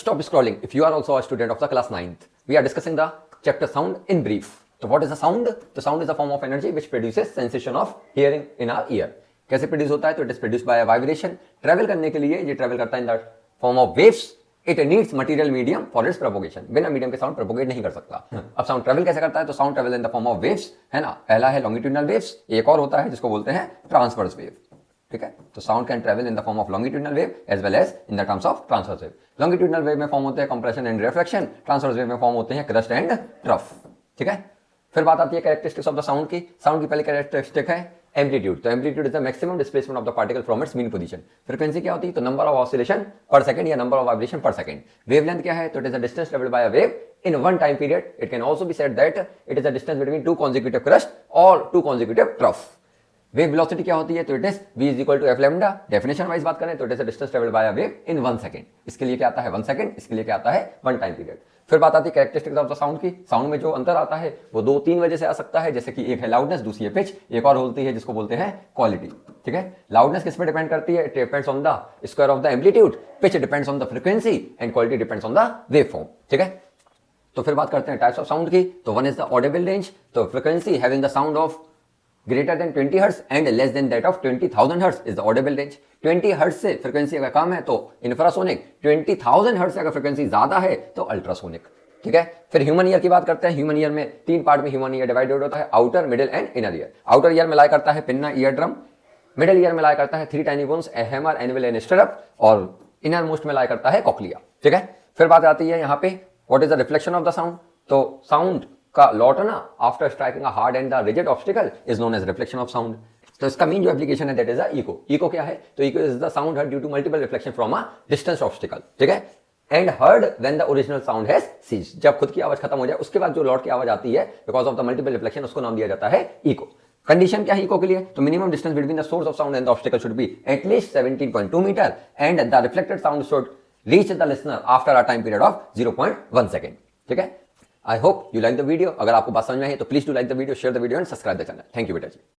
stop scrolling if you are also a student of the class 9th. We are discussing the chapter sound in brief. So what is the sound? The sound is a form of energy which produces sensation of hearing in our ear. कैसे produce होता है? तो it is produce by vibration. Travel करने के लिए ये travel करता है इन the form of waves. It needs material medium for its propagation. बिना मीडियम के साउंड प्रोपोगेट नहीं कर सकता. अब साउंड ट्रेवल कैसे करता है? तो sound travel in the form of waves, है ना. पहला है लॉन्गिट्यूडनल वेव्स, एक और होता है जिसको बोलते हैं ट्रांसवर्स वेव. ठीक है. तो sound can travel in the form of longitudinal wave as well as in the terms of transverse wave. Longitudinal wave में फॉर्म होते हैं compression and reflection. Transverse wave में फॉर्म होते हैं क्रस्ट एंड ट्रफ. ठीक है. फिर बात आती है कैरेक्टरिस्टिक्स ऑफ द साउंड की. साउंड की पहली कैरेक्टरिस्टिक है एम्पलीट्यूड. तो amplitude is the maximum displacement of the particle from its mean position. Frequency क्या होती है? तो नंबर ऑफ ऑसिलेशन पर सेकंड या नंबर ऑफ वाइब्रेशन पर सेकंड. वेवलेंथ क्या है? तो it is the distance travelled by a wave in one time period. It can also be said that it is the distance between two consecutive crust or two consecutive trough. Wave velocity क्या होती है? तो it is v is equal to F lambda. Definition wise बात करें तो it is distance travelled by a wave in 1 second. इसके लिए क्या आता है? 1 सेकंड. इसके लिए क्या आता है? 1 टाइम पीरियड. फिर बात आती है कैरेक्टरिस्टिक्स ऑफ द साउंड की. साउंड में जो अंतर आता है वो 2-3 वजह से आ सकता है. जैसे कि एक है लाउडनेस, दूसरी है पिच, एक और होती है जिसको बोलते हैं क्वालिटी. ठीक है. लाउडनेस किस पे डिपेंड करती है? It depends on the square of the amplitude. Pitch depends on the frequency and quality depends on the wave form. ठीक है. तो फिर बात करते हैं टाइप्स ऑफ साउंड की. तो one is the audible range. तो frequency having the sound of greater than 20 hertz and less than that of 20,000 hertz is the audible range. 20 hertz से फ्रीक्वेंसी अगर कम है तो इंफ्रासोनिक. 20,000 हर्ट्ज से अगर फ्रीक्वेंसी ज्यादा है तो अल्ट्रासोनिक. ठीक है. फिर ह्यूमन ईयर की बात करते हैं. ह्यूमन ईयर में 3 पार्ट में ह्यूमन ईयर डिवाइडेड होता है. Outer, middle and inner ear. Outer ear में लाई करता है pinna, ear drum. Middle ear में लाई करता है 3 tiny bones, a hammer, anvil and stirrup. और इनर मोस्ट में लाई करता है कॉक्लिया. ठीक है. फिर बात आती है यहाँ पे what is the reflection of the sound. तो साउंड का लौटना after striking a hard and the rigid obstacle is known as reflection of sound. तो इसका मेन जो एप्लीकेशन है दैट इज इको. इको क्या है? तो echo is the sound heard due to multiple reflection from a distance obstacle. ठीक है. And heard when the original sound has ceased. जब खुद की आवाज खत्म हो जाए उसके बाद जो लौट की आवाज आती है because of the multiple reflection, उसको नाम दिया जाता है इको. कंडीशन क्या है इको के लिए? तो minimum distance between the source of sound and the obstacle should be at least 17.2 metre and the reflected sound should reach the listener after a time period of 0.1 second. ठीक है. I hope you like the video. अगर आपको बात समझ में आई तो please do like the video, share the video and subscribe the channel. Thank you बेटा जी.